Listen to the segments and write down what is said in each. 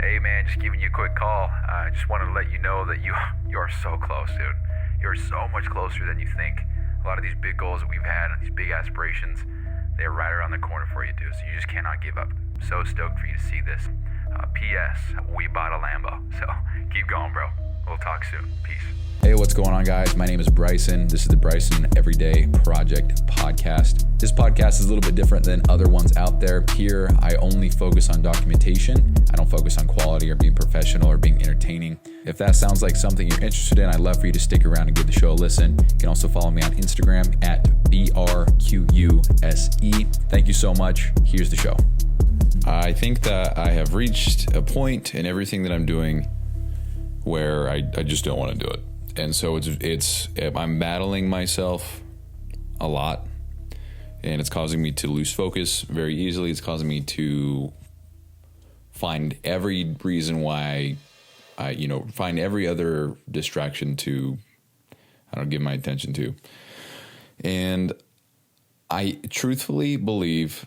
Hey man, just giving you a quick call. I just wanted to let you know that you are so close, dude. You're so much closer than you think. A lot of these big goals that we've had and these big aspirations, they're right around the corner for you, dude. So you just cannot give up. So stoked for you to see this. P.S. We bought a Lambo. So keep going, bro. We'll talk soon. Peace. Hey, what's going on, guys? My name is Bryson. This is the Bryson Everyday Project Podcast. This podcast is a little bit different than other ones out there. Here, I only focus on documentation. I don't focus on quality or being professional or being entertaining. If that sounds like something you're interested in, I'd love for you to stick around and give the show a listen. You can also follow me on Instagram at BRQUSE. Thank you so much. Here's the show. I think that I have reached a point in everything that I'm doing where I just don't want to do it. And so I'm battling myself a lot, and it's causing me to lose focus very easily. It's causing me to find every reason why find every other distraction to, give my attention to. And I truthfully believe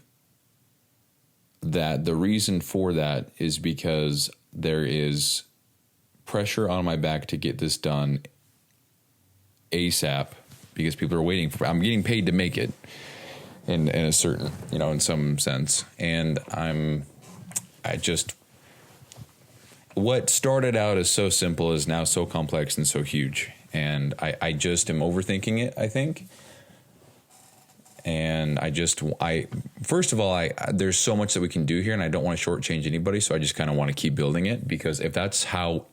that the reason for that is because there is pressure on my back to get this done ASAP, because people are waiting for. I'm getting paid to make it, in a certain, in some sense, and what started out as so simple is now so complex and so huge, and I just am overthinking it, I think. And first of all, there's so much that we can do here, and I don't want to shortchange anybody, so I just kind of want to keep building it, because if that's how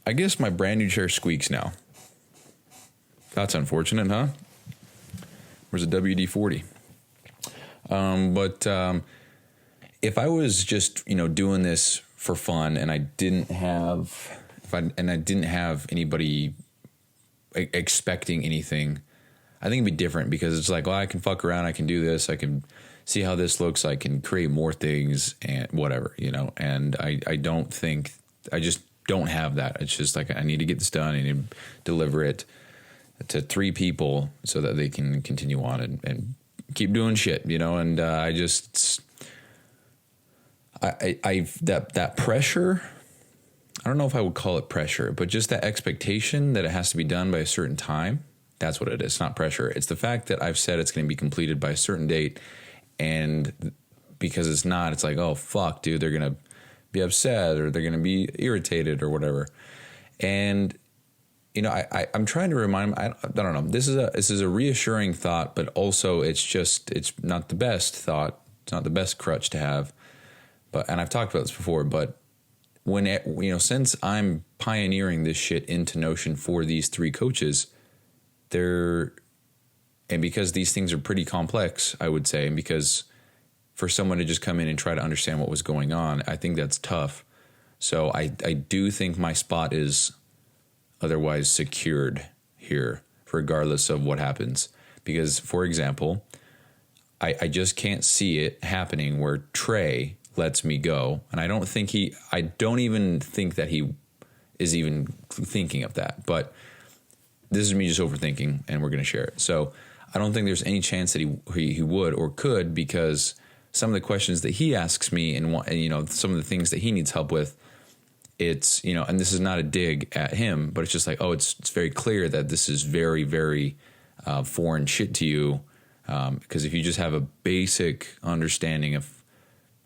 I guess my brand new chair squeaks now. That's unfortunate, huh? Where's a WD-40? But if I was just, doing this for fun, and I didn't have anybody expecting anything, I think it'd be different, because it's like, well, I can fuck around, I can do this, I can see how this looks, I can create more things and whatever, and I just don't have that. It's just like, I need to get this done, I need to deliver it to 3 people so that they can continue on and keep doing shit, and that pressure, I don't know if I would call it pressure, but just that expectation that it has to be done by a certain time. That's what it is. It's not pressure. It's the fact that I've said it's going to be completed by a certain date, and because it's not, it's like, oh, fuck, dude, they're going to be upset, or they're going to be irritated or whatever. And, I'm trying to remind them, I don't know. This is a reassuring thought, but also it's not the best thought. It's not the best crutch to have. And I've talked about this before, but since I'm pioneering this shit into Notion for these 3 coaches, and because these things are pretty complex, I would say, and because for someone to just come in and try to understand what was going on, I think that's tough. So I do think my spot is otherwise secured here, regardless of what happens. Because, for example, I just can't see it happening where Trey lets me go, and I don't even think that he is even thinking of that. But this is me just overthinking, and we're going to share it. So I don't think there's any chance that he would or could, because some of the questions that he asks me and some of the things that he needs help with, it's, and this is not a dig at him, but it's just like, oh, it's very clear that this is very, very foreign shit to you, because if you just have a basic understanding of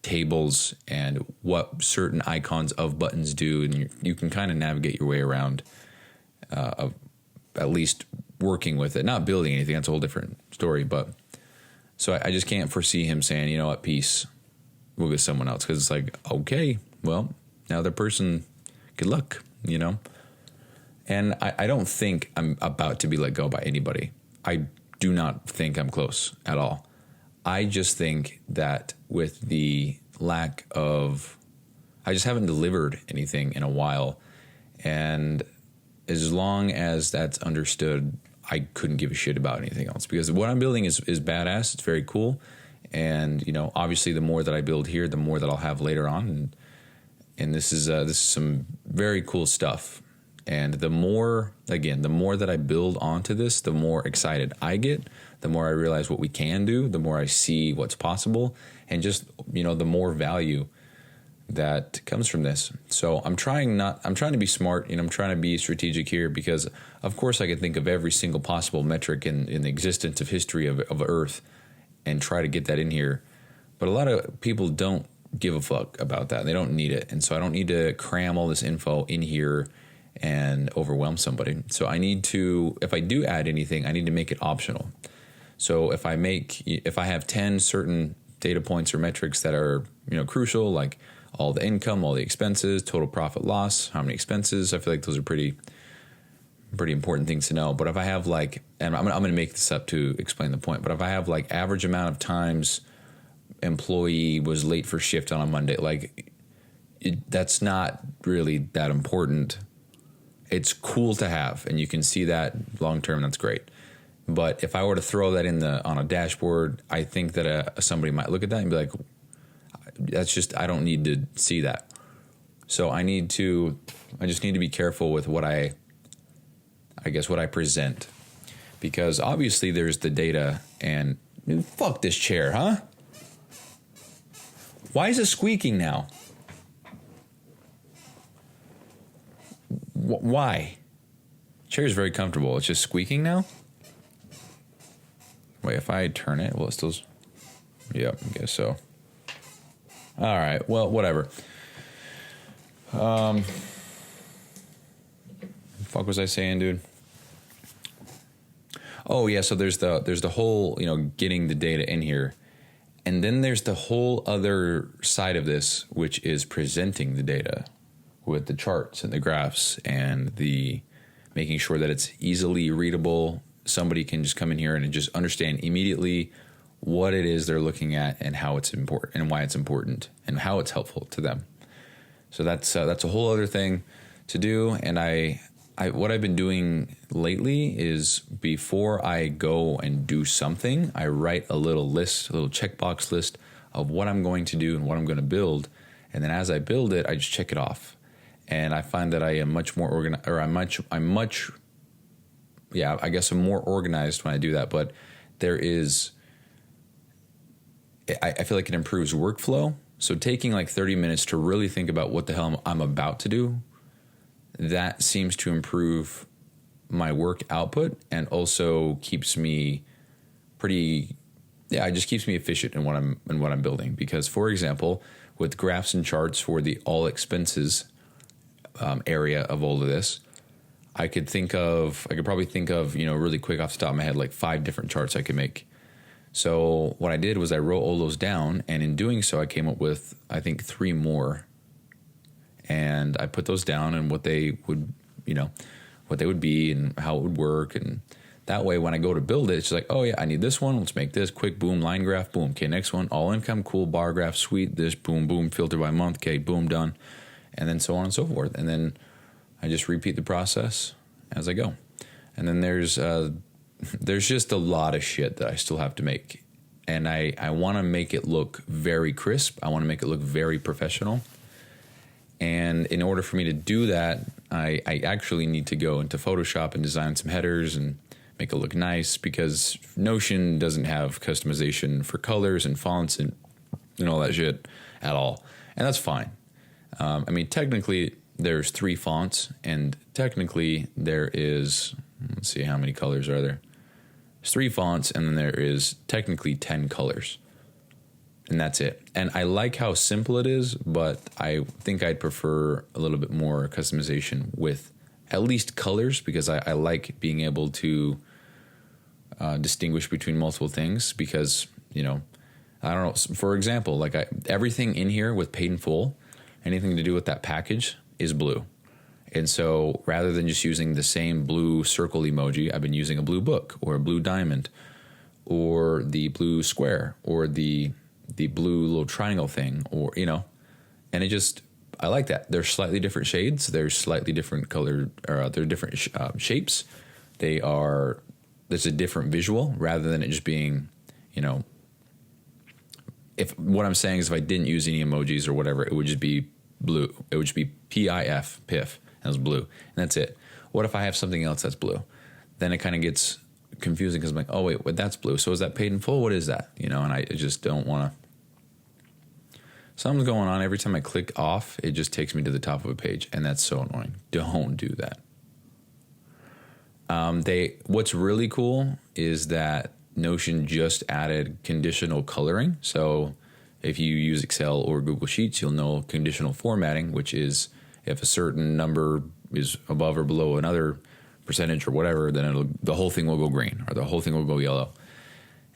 tables and what certain icons of buttons do, and you can kind of navigate your way around at least working with it, not building anything. That's a whole different story. But so I just can't foresee him saying, you know what, peace, we'll get someone else. Because it's like, okay, well, now the person, good luck, And I don't think I'm about to be let go by anybody. I do not think I'm close at all. I just think that with the lack of, I just haven't delivered anything in a while. And as long as that's understood, I couldn't give a shit about anything else, because what I'm building is badass. It's very cool. And, obviously the more that I build here, the more that I'll have later on. And this is some very cool stuff. And the more that I build onto this, the more excited I get, the more I realize what we can do, the more I see what's possible, and just, the more value that comes from this. So I'm trying to be smart, I'm trying to be strategic here, because of course I can think of every single possible metric in the existence of history of Earth and try to get that in here. But a lot of people don't give a fuck about that. They don't need it. And so I don't need to cram all this info in here and overwhelm somebody. So I need to, if I do add anything, I need to make it optional. So if I have 10 certain data points or metrics that are, crucial, like all the income, all the expenses, total profit loss, how many expenses, I feel like those are pretty important things to know. But if I have and I'm going to make this up to explain the point, but if I have average amount of times employee was late for shift on a Monday, that's not really that important. It's cool to have, and you can see that long term. That's great. But if I were to throw that on a dashboard, I think that somebody might look at that and be like, I don't need to see that. So I just need to be careful with what I present, because obviously there's the data, and fuck this chair, huh? Why is it squeaking now? Why? Chair is very comfortable. It's just squeaking now. Wait, if I turn it, will it still? Yep, I guess so. All right. Well, whatever. Fuck was I saying, dude? Oh yeah. So there's the whole getting the data in here, and then there's the whole other side of this, which is presenting the data with the charts and the graphs and the making sure that it's easily readable. Somebody can just come in here and just understand immediately what it is they're looking at and how it's important and why it's important and how it's helpful to them. So that's a whole other thing to do. And what I've been doing lately is, before I go and do something, I write a little checkbox list of what I'm going to do and what I'm going to build. And then as I build it, I just check it off. And I find that I am much more organized, or I'm more organized when I do that. But I feel like it improves workflow. So taking 30 minutes to really think about what the hell I'm about to do, that seems to improve my work output, and also keeps me it just keeps me efficient in what I'm building. Because, for example, with graphs and charts for the all expenses area of all of this, I could probably think of, really quick off the top of my head, 5 different charts I could make. So what I did was I wrote all those down, and in doing so, I came up with, I think, 3 more. And I put those down and what they would be and how it would work. And that way, when I go to build it, it's like, oh yeah, I need this one. Let's make this quick. Boom, line graph. Boom. Okay, next one, all income. Cool. Bar graph. Sweet. This. Boom, boom. Filter by month. Okay, boom, done. And then so on and so forth. And then I just repeat the process as I go. And then there's just a lot of shit that I still have to make. And I want to make it look very crisp. I want to make it look very professional. And in order for me to do that, I actually need to go into Photoshop and design some headers and make it look nice, because Notion doesn't have customization for colors and fonts and all that shit at all. And that's fine. Technically, there's 3 fonts, and technically there is, let's see, how many colors are there? There's 3 fonts, and then there is technically 10 colors. And that's it. And I like how simple it is, but I think I'd prefer a little bit more customization with at least colors, because I like being able to distinguish between multiple things. Because, I don't know, for example, everything in here with paid in full, anything to do with that package is blue. And so rather than just using the same blue circle emoji, I've been using a blue book or a blue diamond or the blue square or the blue little triangle thing, or, and I like that. They're slightly different shades. They're slightly different color, or they're different shapes. There's a different visual rather than it just being, if what I'm saying is if I didn't use any emojis or whatever, it would just be blue. It would just be PIF, piff, and it's blue. And that's it. What if I have something else that's blue? Then it kind of gets confusing, because I'm like, oh wait, that's blue. So is that paid in full? What is that? And I just don't want to. Something's going on. Every time I click off, it just takes me to the top of a page, and that's so annoying. Don't do that. What's really cool is that Notion just added conditional coloring. So if you use Excel or Google Sheets, you'll know conditional formatting, which is if a certain number is above or below another percentage or whatever, then the whole thing will go green or the whole thing will go yellow.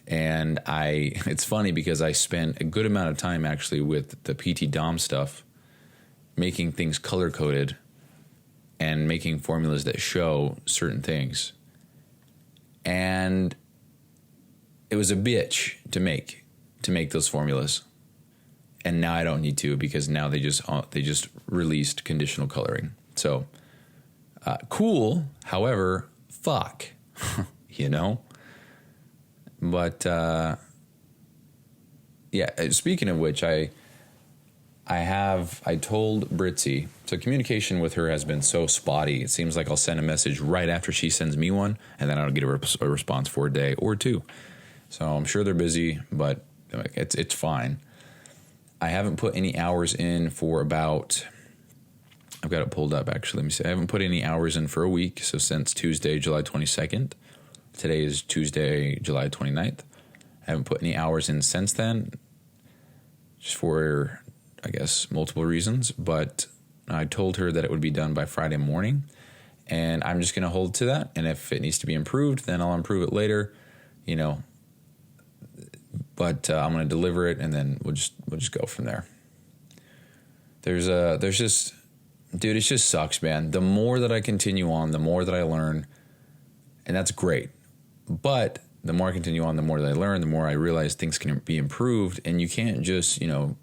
And it's funny because I spent a good amount of time actually with the PT Dom stuff, making things color coded and making formulas that show certain things. And it was a bitch to make those formulas. And now I don't need to, because now they just released conditional coloring. So cool. However, fuck, you know. But yeah. Speaking of which, I told Britzy. So communication with her has been so spotty. It seems like I'll send a message right after she sends me one, and then I don't get a response for a day or two. So I'm sure they're busy, but it's fine. I haven't put any hours in for about, I've got it pulled up actually. Let me see. I haven't put any hours in for a week. So since Tuesday, July 22nd. Today is Tuesday, July 29th. I haven't put any hours in since then, just for, I guess, multiple reasons. But I told her that it would be done by Friday morning, and I'm just going to hold to that. And if it needs to be improved, then I'll improve it later, you know. But I'm going to deliver it, and then we'll just go from there. There's just, dude, it just sucks, man. The more that I continue on, the more that I learn, and that's great. But the more I continue on, the more that I learn, the more I realize things can be improved, and you can't just, you know,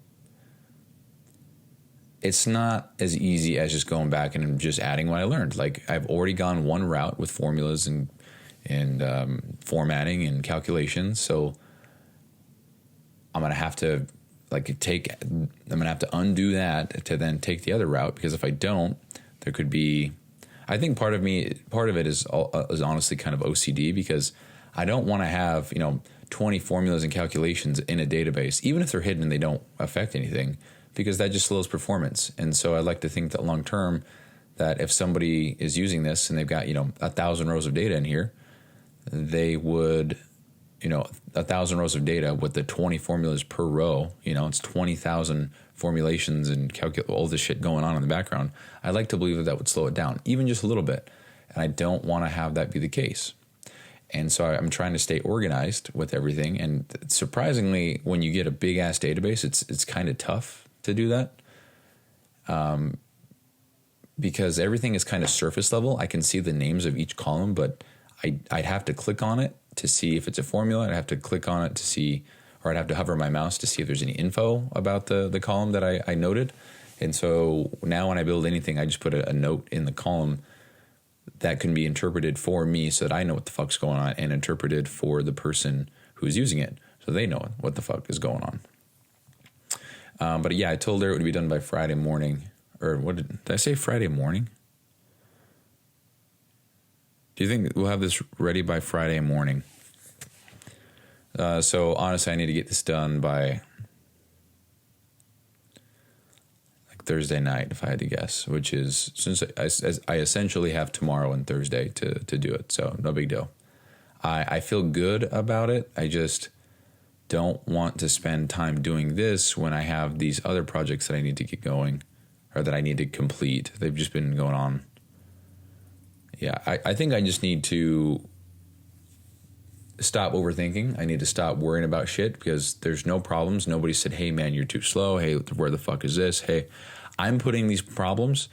it's not as easy as just going back and just adding what I learned. Like, I've already gone one route with formulas and formatting and calculations, so I'm going to have to undo that to then take the other route, because if I don't, there could be, I think part of it is honestly kind of OCD, because I don't want to have, 20 formulas and calculations in a database, even if they're hidden and they don't affect anything, because that just slows performance. And so I like to think that long term, that if somebody is using this and they've got, 1,000 rows of data in here, they would, 1,000 rows of data with the 20 formulas per row, it's 20,000 formulations and all this shit going on in the background. I like to believe that would slow it down, even just a little bit. And I don't want to have that be the case. And so I'm trying to stay organized with everything. And surprisingly, when you get a big ass database, it's kind of tough to do that. Because everything is kind of surface level. I can see the names of each column, but I'd have to click on it to see if it's a formula. I'd have to click on it to see, or I'd have to hover my mouse to see if there's any info about the column that I noted. And so now when I build anything, I just put a note in the column that can be interpreted for me, so that I know what the fuck's going on, and interpreted for the person who's using it, so they know what the fuck is going on. But yeah, I told her it would be done by Friday morning. Or what did I say, Friday morning? Do you think we'll have this ready by Friday morning? So honestly, I need to get this done by like Thursday night, if I had to guess, which is, since I essentially have tomorrow and Thursday to do it. So no big deal. I feel good about it. I just don't want to spend time doing this when I have these other projects that I need to get going, or that I need to complete. They've just been going on. Yeah, I think I just need to stop overthinking. I need to stop worrying about shit, because there's no problems. Nobody said, hey, man, you're too slow. Hey, where the fuck is this? Hey, I'm putting these problems,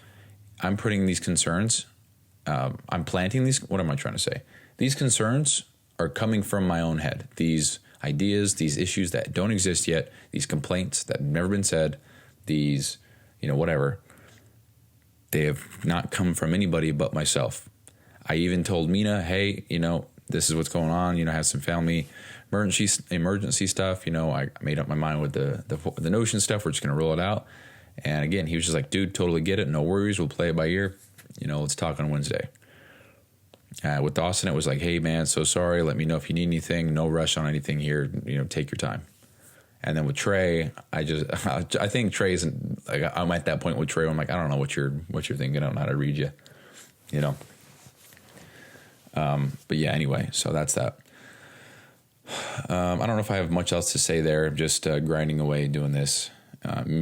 I'm putting these concerns, I'm planting these. What am I trying to say? These concerns are coming from my own head. These ideas, these issues that don't exist yet, these complaints that have never been said, these, whatever, they have not come from anybody but myself. I even told Mina, hey, this is what's going on. I have some family emergency stuff. I made up my mind with the Notion stuff. We're just going to roll it out. And again, he was just like, dude, totally get it. No worries. We'll play it by ear. Let's talk on Wednesday. With Dawson, it was like, hey, man, so sorry. Let me know if you need anything. No rush on anything here. Take your time. And then with Trey, I think Trey's like, I'm at that point with Trey where I'm like, I don't know what you're thinking. I don't know how to read you, you know? But yeah, anyway, so that's that. I don't know if I have much else to say there. I'm just grinding away doing this.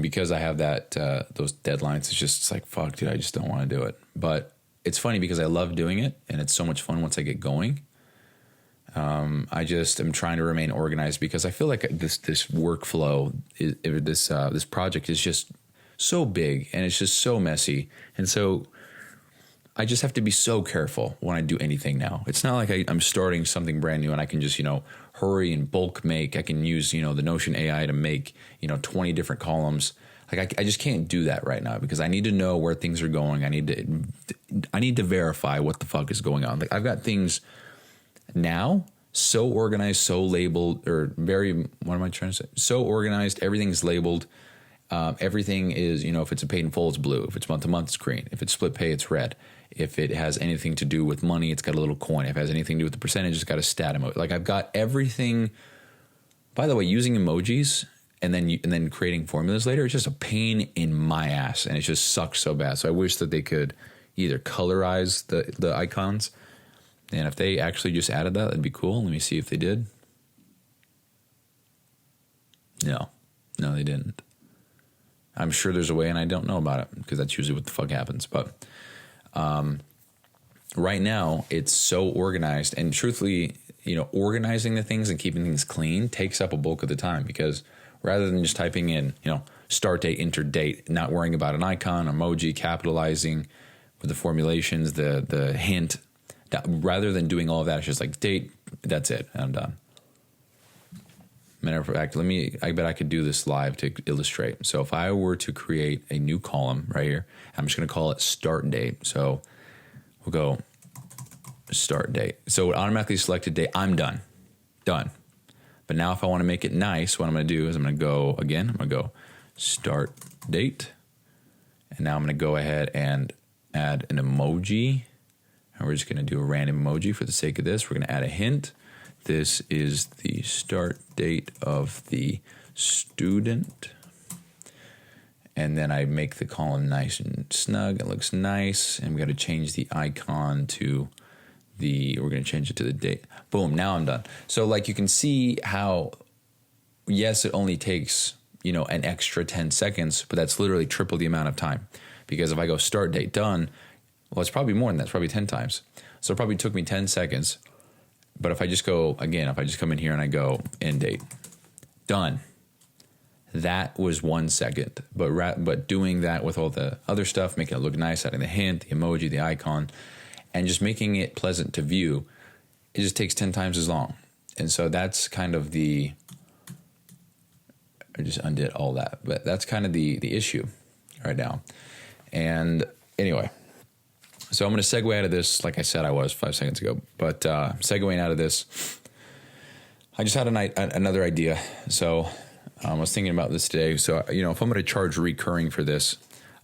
Because I have that those deadlines, it's like, fuck, dude, I just don't want to do it. But it's funny because I love doing it, and it's so much fun once I get going. I just am trying to remain organized because I feel like this workflow, this project is just so big and it's just so messy, and so I just have to be so careful when I do anything now. It's not like I'm starting something brand new and I can just, hurry and bulk make. I can use, the Notion AI to make, 20 different columns. Like I just can't do that right now because I need to know where things are going. I need to verify what the fuck is going on. Like I've got things now so organized, so labeled, or what am I trying to say? So organized, everything's labeled. Everything is, if it's a paid in full, it's blue. If it's month to month, it's green. If it's split pay, it's red. If it has anything to do with money, it's got a little coin. If it has anything to do with the percentage, it's got a stat emoji. Like I've got everything. By the way, using emojis and then creating formulas later, it's just a pain in my ass, and it just sucks so bad. So I wish that they could either colorize the icons, and if they actually just added that, that'd be cool. Let me see if they did. No, they didn't. I'm sure there's a way, and I don't know about it because that's usually what the fuck happens. But right now, it's so organized, and truthfully, organizing the things and keeping things clean takes up a bulk of the time because rather than just typing in, start date, enter date, not worrying about an icon, emoji, capitalizing with the formulations, the hint, rather than doing all of that, it's just like date, that's it, and I'm done. Matter of fact, I bet I could do this live to illustrate. So if I were to create a new column right here, I'm just going to call it start date. So we'll go start date. So it automatically selected date. I'm done. But now if I want to make it nice, what I'm going to do is I'm going to go again. I'm going to go start date. And now I'm going to go ahead and add an emoji. And we're just going to do a random emoji for the sake of this. We're going to add a hint. This is the start date of the student. And then I make the column nice and snug. It looks nice. And we got to change the icon to we're going to change it to the date. Boom, now I'm done. So like you can see how, yes, it only takes, an extra 10 seconds, but that's literally triple the amount of time. Because if I go start date done, well, it's probably more than that. It's probably 10 times. So it probably took me 10 seconds. But if I just go, again, if I just come in here and I go end date, done. That was 1 second. But doing that with all the other stuff, making it look nice, adding the hint, the emoji, the icon, and just making it pleasant to view, it just takes 10 times as long. And so that's kind of I just undid all that. But that's kind of the issue right now. And anyway, so I'm going to segue out of this, like I said I was 5 seconds ago. But segueing out of this, I just had another idea. So I was thinking about this today. So, if I'm going to charge recurring for this,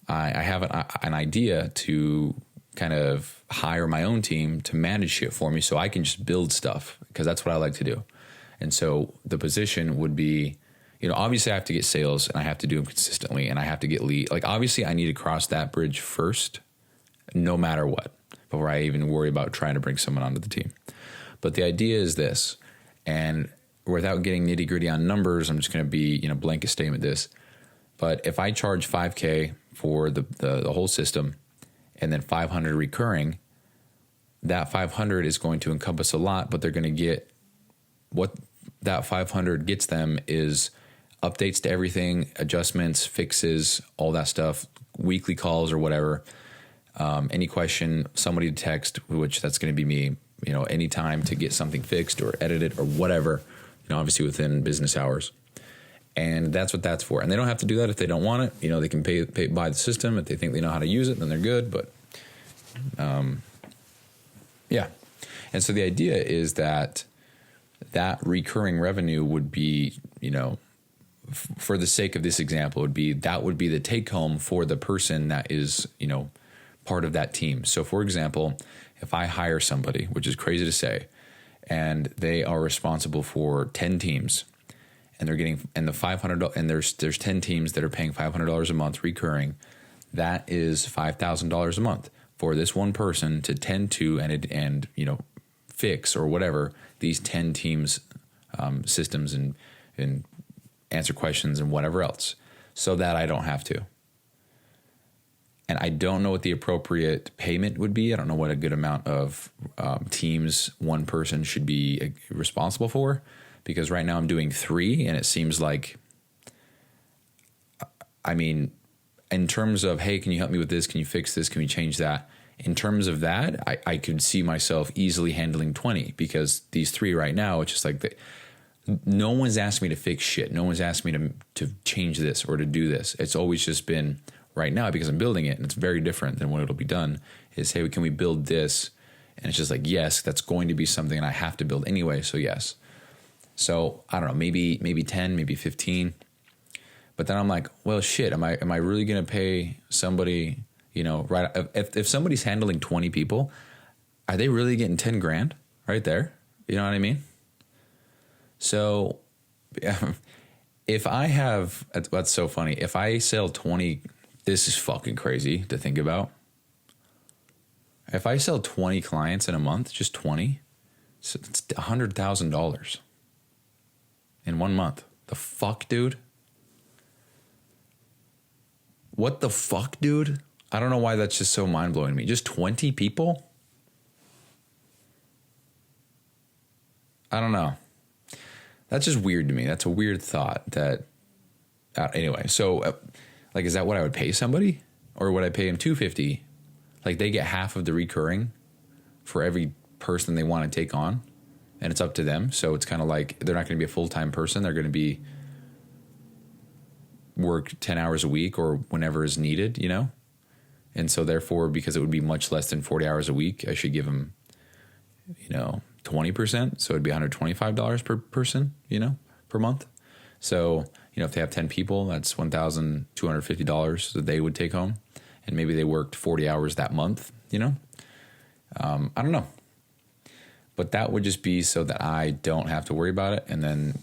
I have an idea to kind of hire my own team to manage shit for me so I can just build stuff because that's what I like to do. And so the position would be, obviously I have to get sales and I have to do them consistently and I have to get lead. Like obviously I need to cross that bridge first, no matter what, before I even worry about trying to bring someone onto the team. But the idea is this, and without getting nitty gritty on numbers, I'm just going to be, blanket statement this. But if I charge $5,000 for the whole system and then $500 recurring, that $500 is going to encompass a lot, but they're going to get what that $500 gets them is updates to everything, adjustments, fixes, all that stuff, weekly calls or whatever. Any question, somebody to text, which that's going to be me, anytime to get something fixed or edited or whatever, obviously within business hours. And that's what that's for. And they don't have to do that if they don't want it. They can buy the system. If they think they know how to use it, then they're good. But, yeah. And so the idea is that recurring revenue would be, for the sake of this example, would be the take home for the person that is, part of that team. So for example, if I hire somebody, which is crazy to say, and they are responsible for 10 teams, and they're getting, and the $500, and there's 10 teams that are paying $500 a month recurring. That is $5,000 a month for this one person to tend to and fix or whatever these 10 teams systems and answer questions and whatever else, so that I don't have to. And I don't know what the appropriate payment would be. I don't know what a good amount of teams one person should be responsible for, because right now I'm doing 3, and it seems like, I mean, in terms of, hey, can you help me with this? Can you fix this? Can we change that? In terms of that, I could see myself easily handling 20, because these 3 right now, it's just like no one's asked me to fix shit. No one's asked me to change this or to do this. It's always just been, right now, because I'm building it, and it's very different than when it'll be done, is, hey, can we build this? And it's just like, yes, that's going to be something I have to build anyway, so yes. So I don't know, maybe 10, maybe 15. But then I'm like, well, shit, am I really going to pay somebody, right? If somebody's handling 20 people, are they really getting 10 grand right there? You know what I mean? So if I have, that's so funny. If I sell 20, this is fucking crazy to think about. If I sell 20 clients in a month, just 20, so it's $100,000 in 1 month. The fuck, dude? What the fuck, dude? I don't know why that's just so mind-blowing to me. Just 20 people? I don't know. That's just weird to me. That's a weird thought that, anyway, so, like, is that what I would pay somebody? Or would I pay them $250? Like, they get half of the recurring for every person they want to take on, and it's up to them. So it's kind of like, they're not going to be a full-time person. They're going to be work 10 hours a week or whenever is needed, And so therefore, because it would be much less than 40 hours a week, I should give them, 20%. So it'd be $125 per person, per month. So, if they have 10 people, that's $1,250 that they would take home. And maybe they worked 40 hours that month, I don't know. But that would just be so that I don't have to worry about it. And then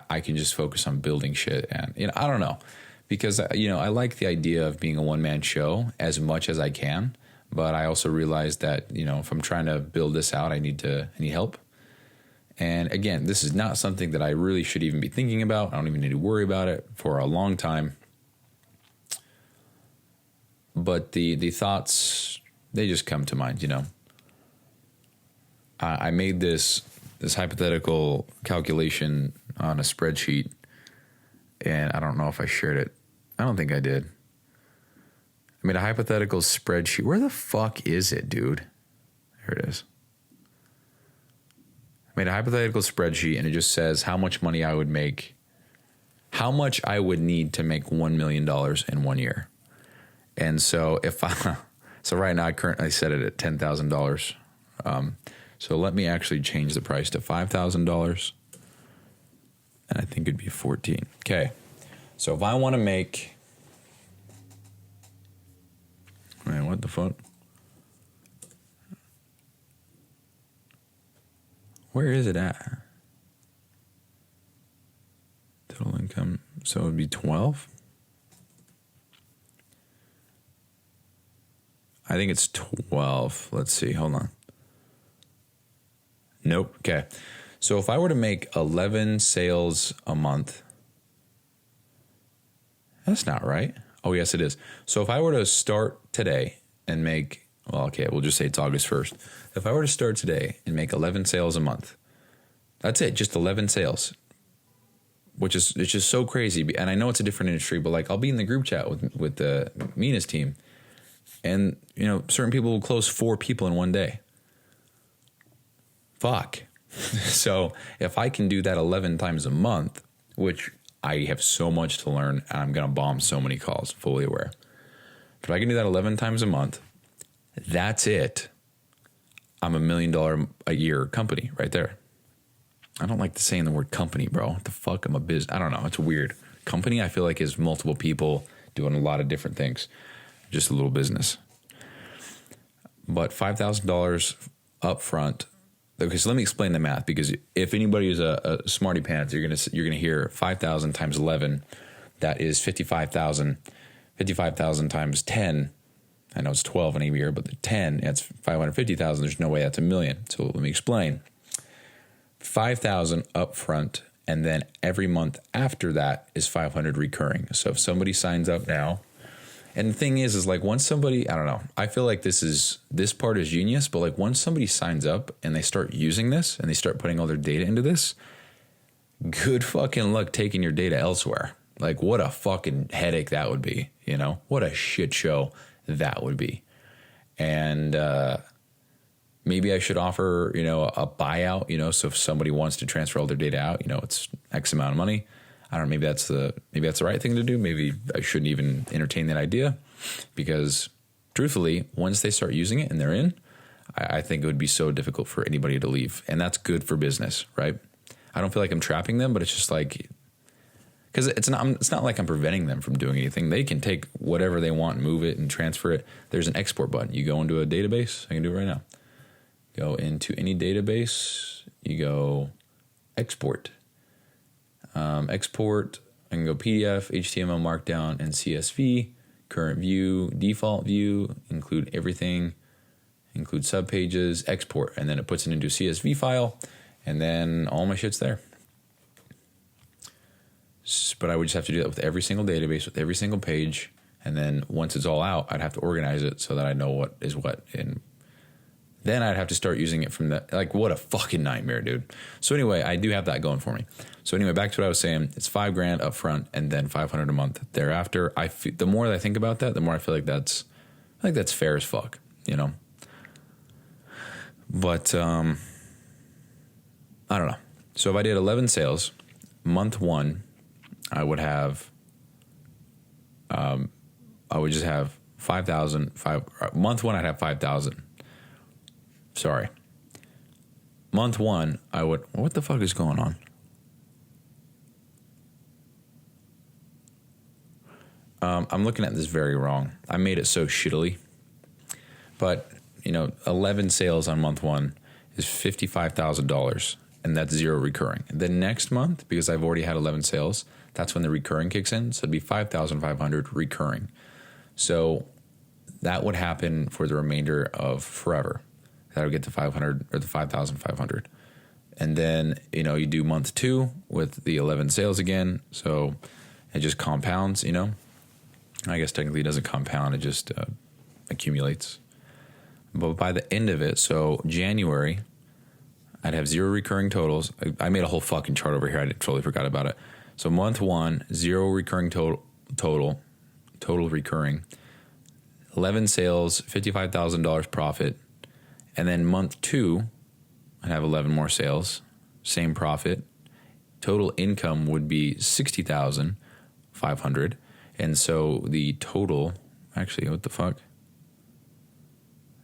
I can just focus on building shit. And, I don't know. Because, I like the idea of being a one-man show as much as I can. But I also realize that, if I'm trying to build this out, I need help. And again, this is not something that I really should even be thinking about. I don't even need to worry about it for a long time. But the thoughts, they just come to mind, I made this hypothetical calculation on a spreadsheet, and I don't know if I shared it. I don't think I did. I made a hypothetical spreadsheet. Where the fuck is it, dude? There it is. I made a hypothetical spreadsheet, and it just says how much money I would make, how much I would need to make $1 million in 1 year. And so so right now I currently set it at $10,000. So let me actually change the price to $5,000. And I think it'd be 14. Okay. So if I want to make, man, what the fuck? Where is it at? Total income. So it would be 12. I think it's 12. Let's see. Hold on. Nope. Okay. So if I were to make 11 sales a month, that's not right. Oh, yes, it is. So if I were to start today and make, well, okay, we'll just say it's August 1st. If I were to start today and make 11 sales a month, that's it. Just 11 sales, which is, it's just so crazy. And I know it's a different industry, but like I'll be in the group chat with the Mina's team. And, certain people will close 4 people in 1 day. Fuck. So if I can do that 11 times a month, which I have so much to learn, and I'm going to bomb so many calls, fully aware. But if I can do that 11 times a month, that's it. I'm $1 million a year company right there. I don't like saying the word company, bro. What the fuck? I'm a business. I don't know. It's weird. Company, I feel like, is multiple people doing a lot of different things. Just a little business. But $5,000 up front Okay, so let me explain the math, because if anybody is a smarty pants, you're gonna hear 5,000 times 11. That is 55,000. 55,000 times 10. I know it's 12 in a year, but the 10, that's 550,000. There's no way that's a million. So let me explain. 5,000 upfront, and then every month after that is 500 recurring. So if somebody signs up now, and the thing is like once somebody, I don't know, I feel like this part is genius, but like once somebody signs up and they start using this and they start putting all their data into this, good fucking luck taking your data elsewhere. Like what a fucking headache that would be, you know? What a shit show that would be. And maybe I should offer, you know, a buyout, you know, so if somebody wants to transfer all their data out, you know, it's X amount of money. I don't know, maybe that's the right thing to do. Maybe I shouldn't even entertain that idea, because truthfully, once they start using it and they're in, I think it would be so difficult for anybody to leave. And that's good for business, right? I don't feel like I'm trapping them, but it's just like, because it's not like I'm preventing them from doing anything. They can take whatever they want, move it and transfer it. There's an export button. You go into a database. I can do it right now. Go into any database. You go export. Export. I can go PDF, HTML, Markdown, and CSV. Current view, default view, include everything, include subpages, export, and then it puts it into a CSV file, and then all my shit's there. But I would just have to do that with every single database, with every single page, and then once it's all out, I'd have to organize it so that I know what is what, and then I'd have to start using it from that. Like, what a fucking nightmare, dude. So anyway, I do have that going for me. So anyway, back to what I was saying. It's $5,000 up front and then $500 a month thereafter. The more that I think about that, the more I feel like that's fair as fuck, you know? But, I don't know. So if I did 11 sales, month one, I would just have 5,000. Month one, I'd have 5,000. Sorry. Month one, what the fuck is going on? I'm looking at this very wrong. I made it so shittily. But, 11 sales on month one is $55,000, and that's zero recurring. The next month, because I've already had 11 sales, that's when the recurring kicks in. So it'd be 5,500 recurring. So that would happen for the remainder of forever. That would get to 500 or the 5,500. And then, you do month two with the 11 sales again. So it just compounds, I guess technically it doesn't compound. It just accumulates. But by the end of it, so January, I'd have zero recurring totals. I made a whole fucking chart over here. I totally forgot about it. So month one, zero recurring total recurring. 11 sales, $55,000 profit. And then month two, I'd have 11 more sales, same profit. Total income would be $60,500. And so the total, actually, what the fuck?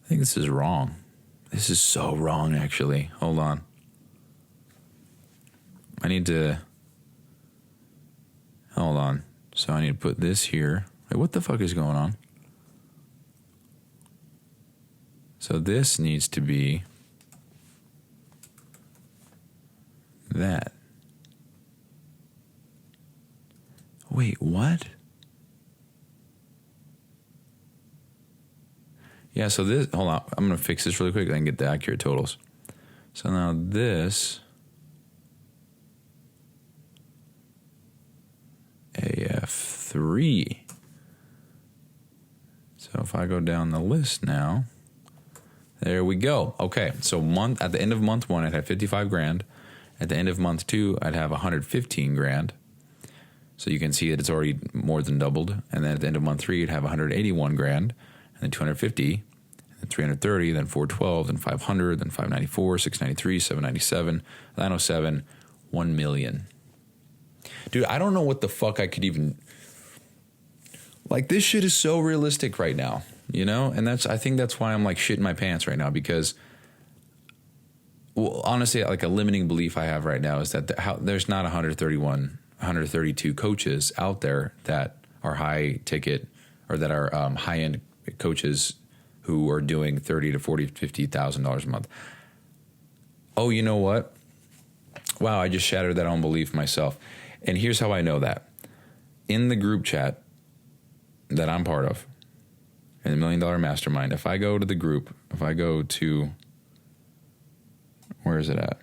I think this is wrong. This is so wrong, actually. Hold on. Hold on. So I need to put this here. Wait, what the fuck is going on? So this needs to be that. Wait, what? Yeah, so this, hold on. I'm going to fix this really quick and get the accurate totals. So now this, AF3. So if I go down the list now, there we go. Okay, so at the end of month one, I'd have $55,000. At the end of month two, I'd have $115,000. So you can see that it's already more than doubled. And then at the end of month three, you'd have $181,000, and then $250,000, and then $330,000, then $412,000, then $500,000, then $594,000, $693,000, $797,000, $907,000, $1 million. Dude, I don't know what the fuck I could even. Like, this shit is so realistic right now, and I think that's why I'm like shitting my pants right now, because, well, honestly, like a limiting belief I have right now is that there's not 132 coaches out there that are high ticket or that are high end coaches who are doing $30,000 to $40,000 to $50,000 a month. Oh, you know what? Wow, I just shattered that own belief myself. And here's how I know that. In the group chat that I'm part of, in the $1 Million Mastermind, if I go to the group, if I go to, where is it at?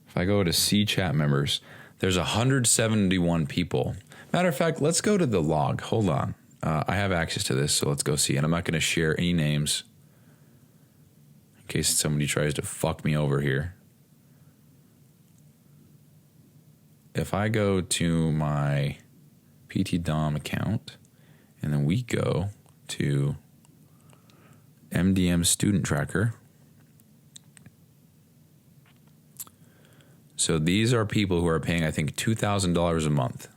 If I go to see chat members, there's 171 people. Matter of fact, let's go to the log. Hold on. I have access to this, so let's go see. And I'm not going to share any names in case somebody tries to fuck me over here. If I go to my PT Dom account, and then we go to MDM Student Tracker. So these are people who are paying, I think, $2,000 a month.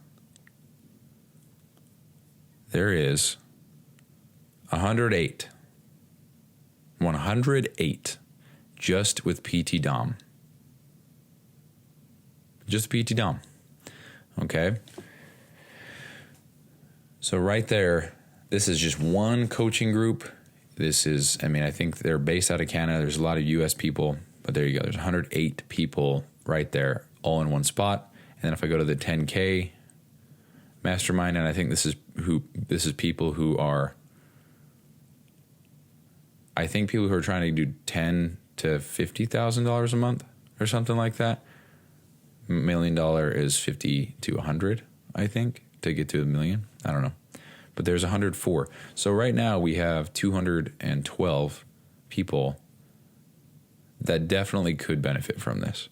There is 108 just with PT Dom. Just PT Dom. Okay. So right there, this is just one coaching group. This is, I think they're based out of Canada. There's a lot of US people, but there you go. There's 108 people right there, all in one spot. And then if I go to the 10K mastermind, and I think this is people who are, I think people who are trying to do $10,000 to $50,000 a month or something like that. $1 million is 50 to 100, I think, to get to $1 million. I don't know. But there's 104. So right now we have 212 people that definitely could benefit from this.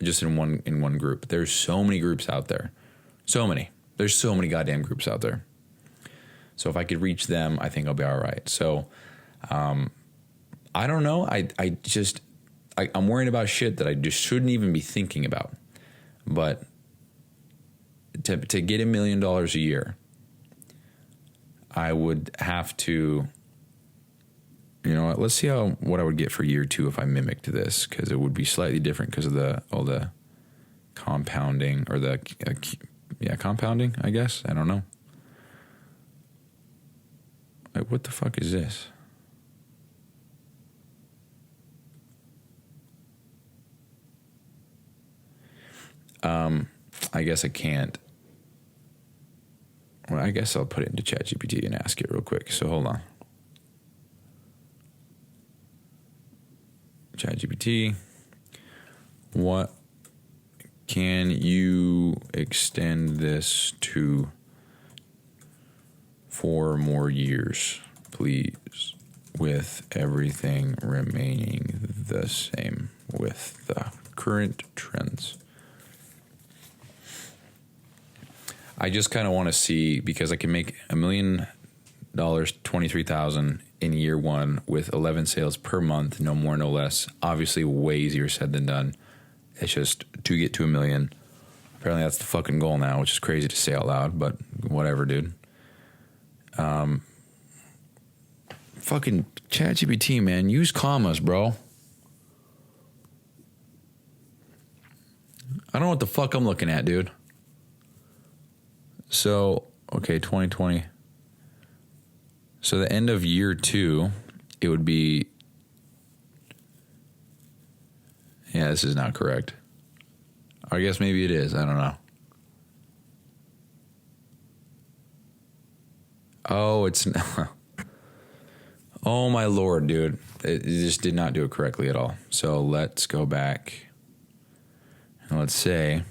Just in one group. There's so many groups out there. So many. There's so many goddamn groups out there. So if I could reach them, I think I'll be all right. So I don't know. I'm worrying about shit that I just shouldn't even be thinking about. But to get $1 million a year, I would have to, you know what, let's see what I would get for year 2 if I mimicked this, because it would be slightly different because of all the compounding, or compounding, I guess. I don't know. Like, what the fuck is this? I guess I can't. Well, I guess I'll put it into ChatGPT and ask it real quick. So hold on. ChatGPT, what can you extend this to 4 more years, please, with everything remaining the same with the current trends? I just kind of want to see, because I can make $1 million, 23,000 in year 1 with 11 sales per month, no more, no less. Obviously, way easier said than done. It's just to get to $1 million. Apparently, that's the fucking goal now, which is crazy to say out loud, but whatever, dude. Fucking ChatGPT, man, use commas, bro. I don't know what the fuck I'm looking at, dude. So, okay, 2020. So the end of year 2, it would be, yeah, this is not correct. I guess maybe it is. I don't know. Oh, it's not. Oh, my Lord, dude. It just did not do it correctly at all. So let's go back. And let's say,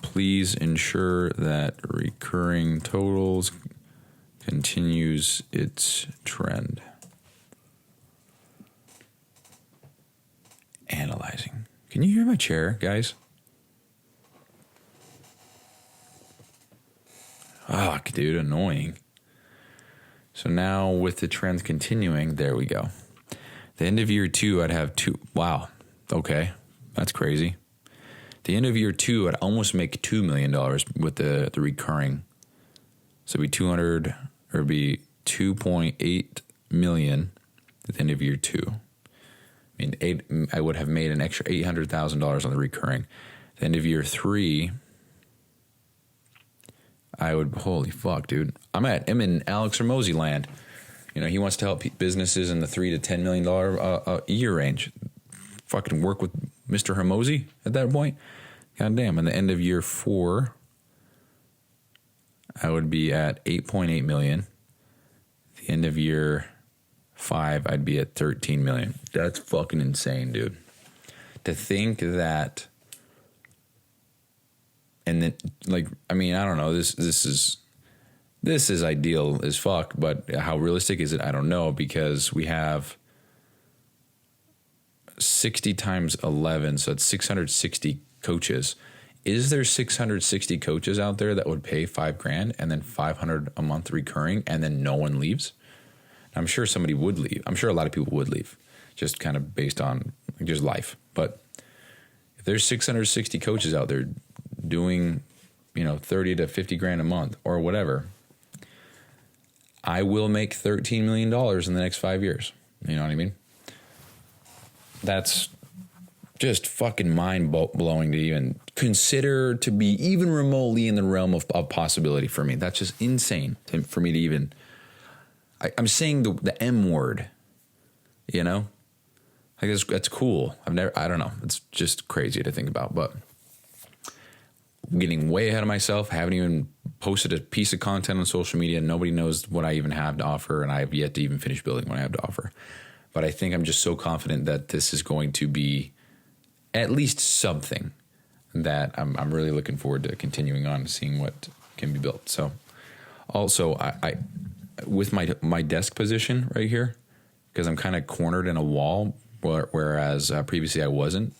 please ensure that recurring totals continues its trend. Analyzing. Can you hear my chair, guys? Ah, dude, annoying. So now with the trends continuing, there we go. The end of year 2, I'd have 2. Wow. Okay. That's crazy. The end of year 2, I'd almost make $2 million with the recurring. So it'd be 200, or it'd be 2.8 million at the end of year 2. I would have made an extra $800,000 on the recurring. At the end of year 3, I would, holy fuck, dude. I'm in Alex Hormozy land. He wants to help businesses in the $3 to $10 million a year range. Fucking work with Mr. Hermosi at that point. God damn. And the end of year 4, I would be at 8.8 million. The end of year 5, I'd be at 13 million. That's fucking insane, dude. To think that, and then, like, I mean, I don't know. This is ideal as fuck, but how realistic is it? I don't know, because we have 60 times 11, so it's 660 coaches. Is there 660 coaches out there that would pay $5,000 and then $500 a month recurring, and then no one leaves? I'm sure somebody would leave. I'm sure a lot of people would leave, just kind of based on just life. But if there's 660 coaches out there doing, 30 to 50 grand a month or whatever, I will make $13 million in the next 5 years. You know what I mean? That's just fucking mind blowing to even consider, to be even remotely in the realm of possibility for me. That's just insane for me to even. I'm saying the M word, Like that's cool. I don't know. It's just crazy to think about, but I'm getting way ahead of myself. I haven't even posted a piece of content on social media. Nobody knows what I even have to offer, and I have yet to even finish building what I have to offer. But I think I'm just so confident that this is going to be at least something that I'm really looking forward to continuing on, seeing what can be built. So also I with my desk position right here, because I'm kind of cornered in a wall, whereas previously I wasn't,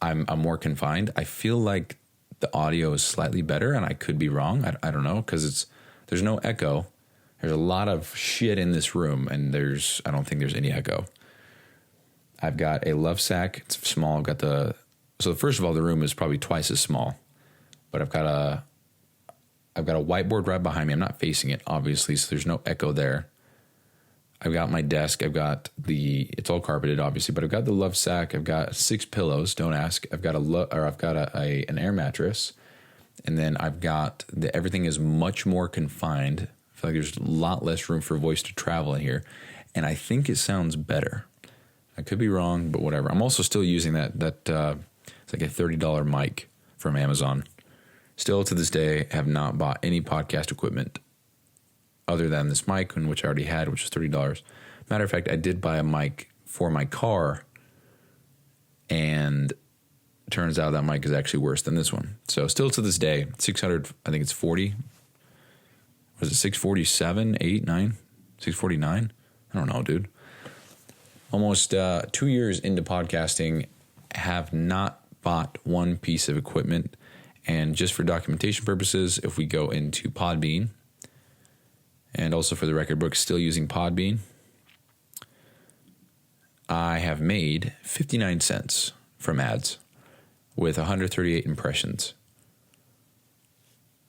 I'm more confined. I feel like the audio is slightly better, and I could be wrong. I don't know, because there's no echo. There's a lot of shit in this room, and I don't think there's any echo. I've got a love sack. It's small. So first of all, the room is probably twice as small, but I've got a whiteboard right behind me. I'm not facing it, obviously, so there's no echo there. I've got my desk. It's all carpeted, obviously, but I've got the love sack. I've got 6 pillows. Don't ask. I've got an air mattress, and then I've got everything is much more confined. I feel like there's a lot less room for voice to travel in here, and I think it sounds better. I could be wrong, but whatever. I'm also still using that it's like a $30 mic from Amazon. Still to this day, have not bought any podcast equipment other than this mic, which I already had, which was $30. Matter of fact, I did buy a mic for my car, and turns out that mic is actually worse than this one. So still to this day, 600, I think it's 40. Was it 647, 8, 9, 649? I don't know, dude. Almost 2 years into podcasting, have not bought one piece of equipment. And just for documentation purposes, if we go into Podbean, and also for the record book, still using Podbean, I have made 59 cents from ads with 138 impressions.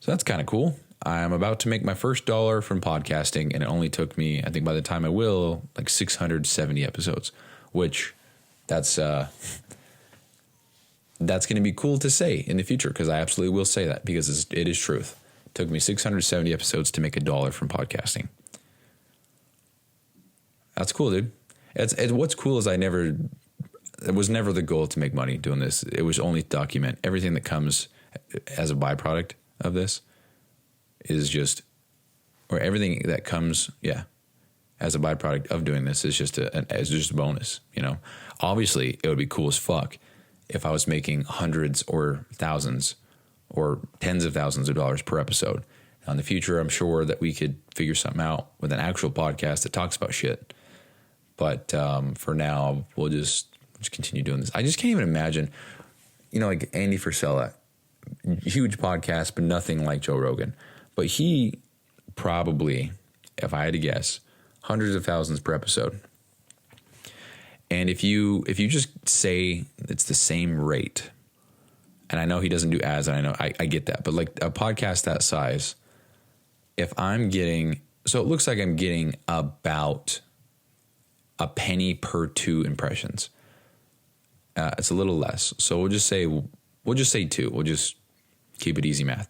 So that's kind of cool. I'm about to make my first dollar from podcasting, and it only took me, I think by the time I will, like 670 episodes, which that's going to be cool to say in the future, because I absolutely will say that, because it is truth. It took me 670 episodes to make $1 from podcasting. That's cool, dude. What's cool is it was never the goal to make money doing this. It was only to document everything that comes as a byproduct of this is just, or everything that comes, as a byproduct of doing this is just a bonus, Obviously, it would be cool as fuck if I was making hundreds or thousands or tens of thousands of dollars per episode. Now, in the future, I'm sure that we could figure something out with an actual podcast that talks about shit. But for now, we'll just continue doing this. I just can't even imagine, like Andy Frisella, huge podcast, but nothing like Joe Rogan. But he probably, if I had to guess, hundreds of thousands per episode. And if you just say it's the same rate, and I know he doesn't do ads, and I know I get that, but like a podcast that size, if I'm getting, so it looks like I'm getting about a penny per 2 impressions. It's a little less, so we'll just say 2. We'll just keep it easy math.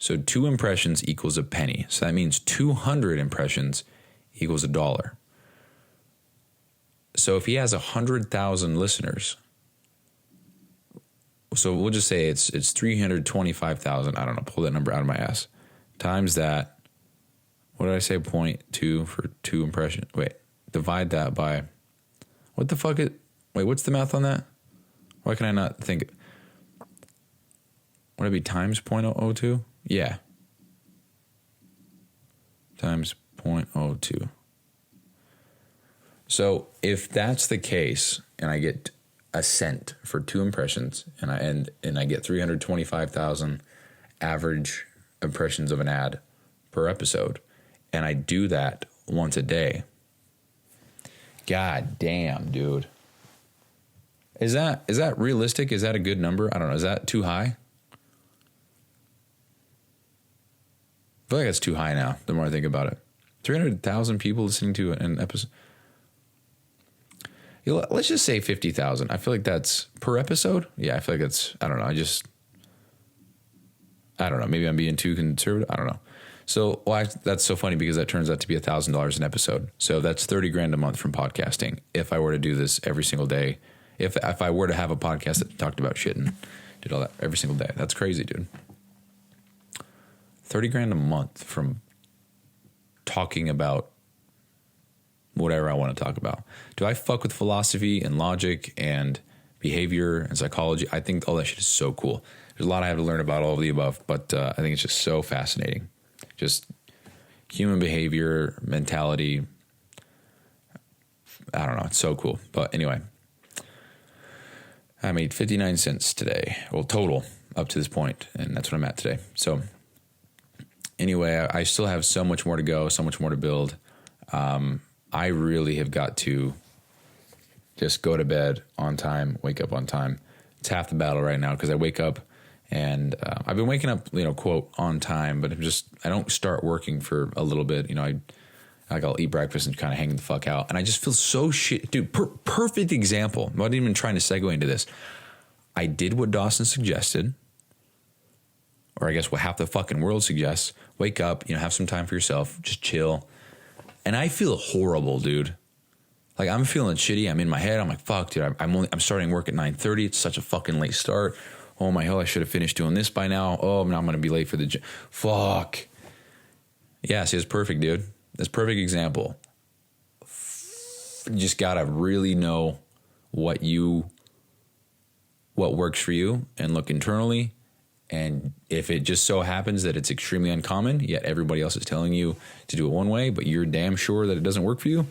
So 2 impressions equals a penny. So that means 200 impressions equals $1. So if he has 100,000 listeners, so we'll just say it's 325,000. I don't know, pull that number out of my ass. Times that, what did I say, 0.2 for 2 impressions? Wait, divide that by, what the fuck is, wait, what's the math on that? Why can I not think? Would it be times 0.002? Yeah. Times 0.02. So if that's the case, and I get a cent for 2 impressions, and I get 325,000 average impressions of an ad per episode, and I do that once a day, god damn, dude. Is that realistic? Is that a good number? I don't know. Is that too high? I feel like it's too high now, the more I think about it. 300,000 people listening to an episode. Let's just say 50,000. I feel like that's per episode. Yeah, I feel like that's, I don't know. I don't know. Maybe I'm being too conservative. I don't know. So that's so funny because that turns out to be $1,000 an episode. So that's $30,000 a month from podcasting. If I were to do this every single day, if I were to have a podcast that talked about shit and did all that every single day, that's crazy, dude. $30,000 a month from talking about whatever I want to talk about. Do I fuck with philosophy and logic and behavior and psychology? I think all that shit is so cool. There's a lot I have to learn about all of the above, but I think it's just so fascinating. Just human behavior, mentality. I don't know. It's so cool. But anyway, I made 59 cents today. Well, total up to this point, and that's what I'm at today. So anyway, I still have so much more to go, so much more to build. I really have got to just go to bed on time, wake up on time. It's half the battle right now because I wake up and I've been waking up, quote, on time, but I don't start working for a little bit. I'll eat breakfast and kind of hang the fuck out. And I just feel so shit. Dude, perfect example. I wasn't even trying to segue into this. I did what Dawson suggested, or I guess what half the fucking world suggests. Wake up, have some time for yourself, just chill. And I feel horrible, dude. Like, I'm feeling shitty. I'm in my head. I'm like, fuck, dude. I'm starting work at 9:30. It's such a fucking late start. Oh my hell, I should have finished doing this by now. Oh, now I'm going to be late for the gym. Fuck. Yeah, see, it's perfect, dude. That's a perfect example. You just got to really know what works for you and look internally. And if it just so happens that it's extremely uncommon, yet everybody else is telling you to do it one way, but you're damn sure that it doesn't work for you,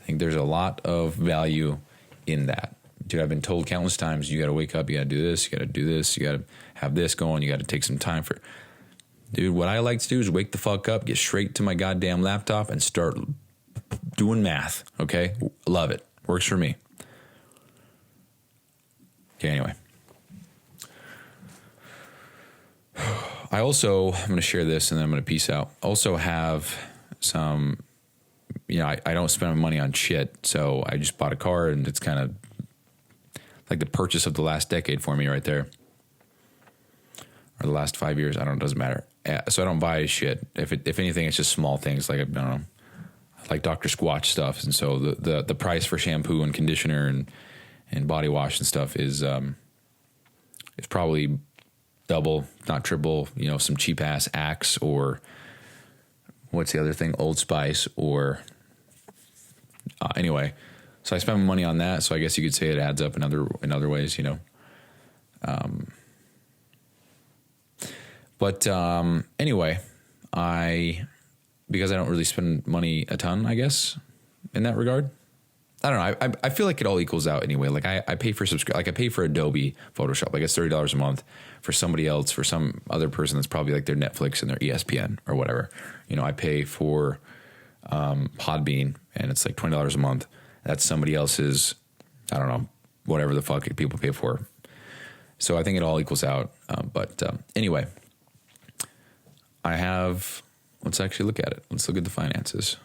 I think there's a lot of value in that. Dude, I've been told countless times, you got to wake up, you got to do this, you got to do this, you got to have this going, you got to take some time for. Dude, what I like to do is wake the fuck up, get straight to my goddamn laptop and start doing math, okay? Love it. Works for me. Okay, anyway. I'm going to share this and then I'm going to peace out. Also have some, I don't spend my money on shit. So I just bought a car and it's kind of like the purchase of the last decade for me right there. Or the last 5 years. I don't know. It doesn't matter. So I don't buy shit. If anything, it's just small things like, I don't know, like Dr. Squatch stuff. And so the price for shampoo and conditioner and body wash and stuff is probably double, not triple, some cheap ass Axe or what's the other thing? Old Spice or anyway. So I spend my money on that. So I guess you could say it adds up in other ways, But anyway, because I don't really spend money a ton, I guess, in that regard. I don't know. I feel like it all equals out anyway. Like I pay for I pay for Adobe Photoshop. Like it's $30 a month for somebody else, for some other person that's probably like their Netflix and their ESPN or whatever. I pay for Podbean and it's like $20 a month. That's somebody else's, I don't know, whatever the fuck people pay for. So I think it all equals out. But anyway, let's actually look at it. Let's look at the finances.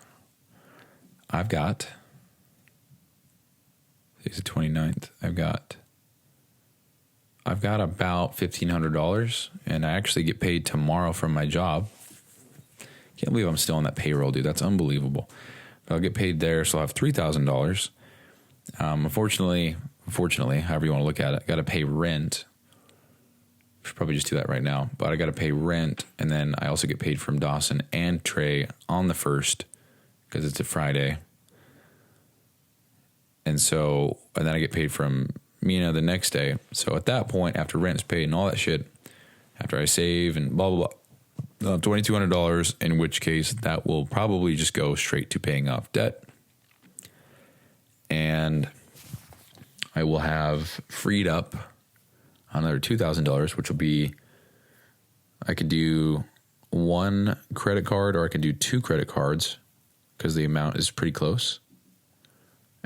I've got, today's the 29th. I've got I've got about $1,500, and I actually get paid tomorrow from my job. Can't believe I'm still on that payroll, dude. That's unbelievable. But I'll get paid there, so I'll have $3,000. Unfortunately, however you want to look at it, I got to pay rent. Should probably just do that right now. But I got to pay rent, and then I also get paid from Dawson and Trey on the 1st because it's a Friday. And then I get paid from Mina the next day. So at that point, after rent's paid and all that shit, after I save and blah, blah, blah, $2,200, in which case that will probably just go straight to paying off debt. And I will have freed up another $2,000, which will be, I could do one credit card or I could do two credit cards because the amount is pretty close.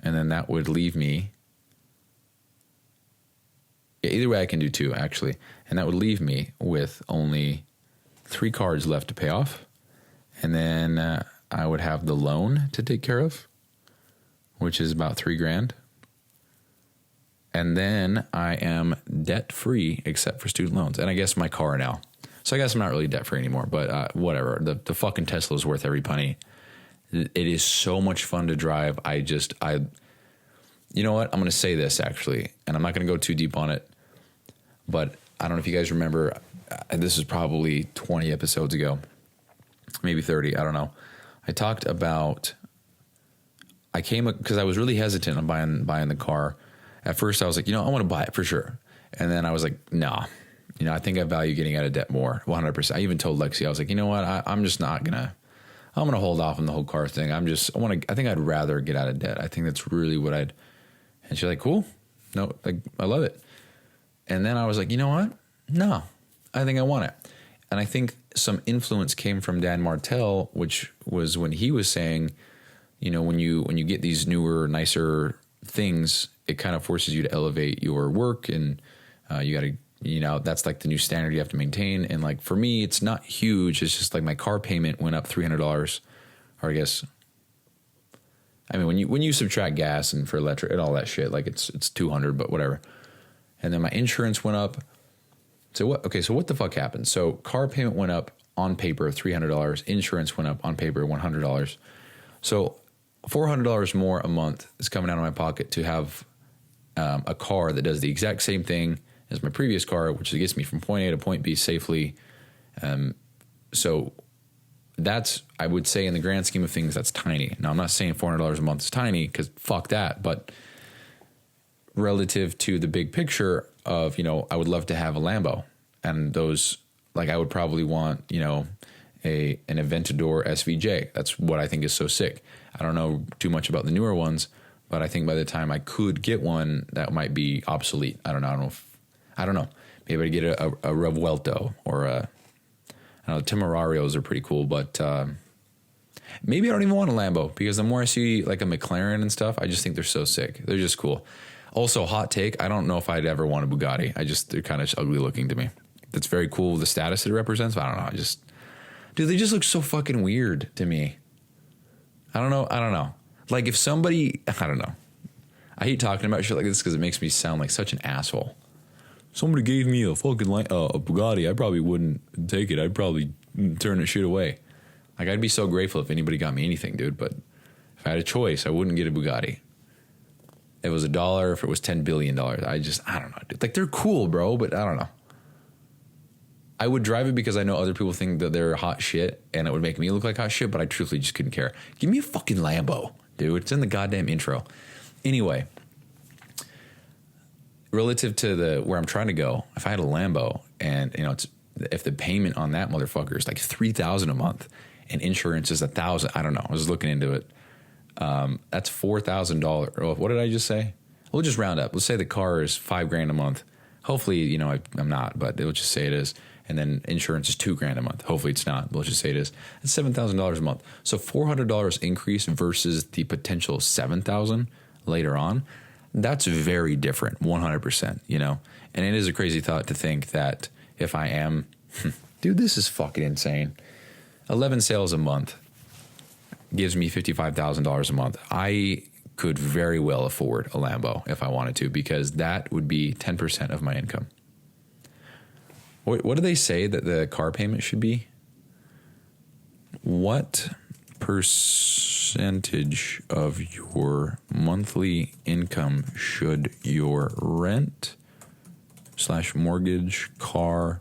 And then that would leave me, either way I can do two actually. And that would leave me with only 3 cards left to pay off. And then I would have the loan to take care of, which is about $3,000. And then I am debt free except for student loans. And I guess my car now. So I guess I'm not really debt free anymore, but whatever. The fucking Tesla is worth every penny. It is so much fun to drive. You know what? I'm going to say this actually, and I'm not going to go too deep on it, but I don't know if you guys remember, this is probably 20 episodes ago, maybe 30. I don't know. I talked about, because I was really hesitant on buying the car. At first I was like, I want to buy it for sure. And then I was like, nah, I think I value getting out of debt more, 100%. I even told Lexi, I was like, you know what? I'm just not going to, I'm going to hold off on the whole car thing. I think I'd rather get out of debt. I think that's really what and she's like, cool. No, like, I love it. And then I was like, you know what? No, I think I want it. And I think some influence came from Dan Martell, which was when he was saying, when you get these newer, nicer things, it kind of forces you to elevate your work, and you got to, that's like the new standard you have to maintain. And like for me, it's not huge. It's just like my car payment went up $300, or I guess, I mean, when you subtract gas and for electric and all that shit, like it's 200, but whatever. And then my insurance went up. So what the fuck happened? So car payment went up on paper, $300. Insurance went up on paper, $100. So $400 more a month is coming out of my pocket to have a car that does the exact same thing as my previous car, which gets me from point A to point B safely. So that's, I would say in the grand scheme of things, that's tiny. Now, I'm not saying $400 a month is tiny, because fuck that. But relative to the big picture of, I would love to have a Lambo. And those, like, I would probably want, an Aventador SVJ. That's what I think is so sick. I don't know too much about the newer ones, but I think by the time I could get one, that might be obsolete. I don't know. Maybe I'd get a Revuelto or Temerarios are pretty cool, but maybe I don't even want a Lambo, because the more I see like a McLaren and stuff, I just think they're so sick. They're just cool. Also, hot take, I don't know if I'd ever want a Bugatti. They're kind of ugly looking to me. That's very cool, the status it represents, but I don't know. Dude, they just look so fucking weird to me. I don't know. Like if somebody, I don't know. I hate talking about shit like this because it makes me sound like such an asshole. Somebody gave me a fucking a Bugatti, I probably wouldn't take it. I'd probably turn the shit away. Like, I'd be so grateful if anybody got me anything, dude. But if I had a choice, I wouldn't get a Bugatti. If it was $1, if it was $10 billion, I don't know, dude. Like, they're cool, bro, but I don't know. I would drive it because I know other people think that they're hot shit, and it would make me look like hot shit, but I truthfully just couldn't care. Give me a fucking Lambo, dude. It's in the goddamn intro. Anyway, relative to where I'm trying to go, if I had a Lambo and, if the payment on that motherfucker is like $3,000 a month and insurance is $1,000, I don't know. I was looking into it. That's $4,000. What did I just say? We'll just round up. Let's say the car is $5,000 a month. Hopefully, I'm not, but it'll just say it is. And then insurance is $2,000 a month. Hopefully it's not. We'll just say it is. It's $7,000 a month. So $400 increase versus the potential $7,000 later on. That's very different, 100%, And it is a crazy thought to think that if I am, dude, this is fucking insane. 11 sales a month gives me $55,000 a month. I could very well afford a Lambo if I wanted to, because that would be 10% of my income. What do they say that the car payment should be? What percentage of your monthly income should your rent / mortgage, car,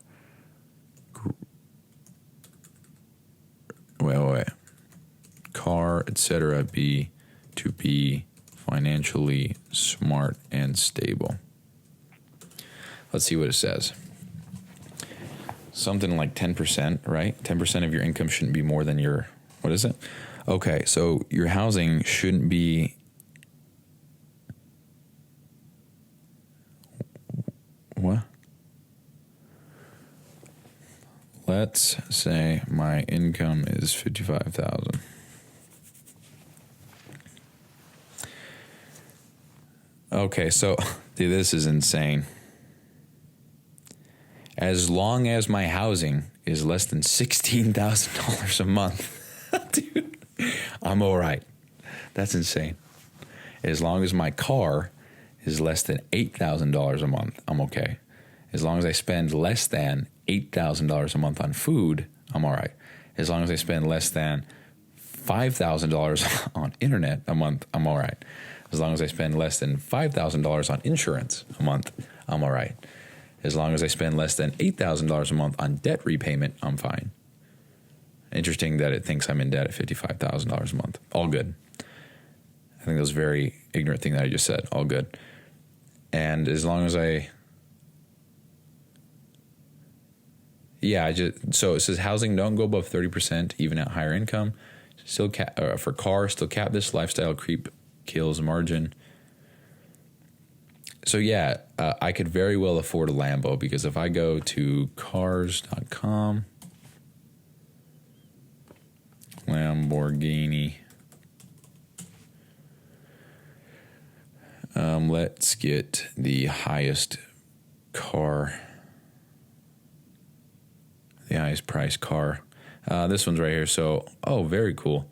car, etc. be to be financially smart and stable? Let's see what it says. Something like 10%, right? 10% of your income shouldn't be more than your, what is it? Okay, so your housing shouldn't be, what? Let's say my income is $55,000. Okay, so dude, this is insane. As long as my housing is less than $16,000 a month, dude, I'm all right. That's insane. As long as my car is less than $8,000 a month, I'm okay. As long as I spend less than $8,000 a month on food, I'm all right. As long as I spend less than $5,000 on internet a month, I'm all right. As long as I spend less than $5,000 on insurance a month, I'm all right. As long as I spend less than $8,000 a month on debt repayment, I'm fine. Interesting that it thinks I'm in debt at $55,000 a month. All good. I think that was a very ignorant thing that I just said. All good. And as long as so it says housing don't go above 30% even at higher income. Still for car, still cap this. Lifestyle creep kills margin. So yeah, I could very well afford a Lambo because if I go to cars.com, Lamborghini, let's get the highest car, the highest price car. This one's right here. So, very cool.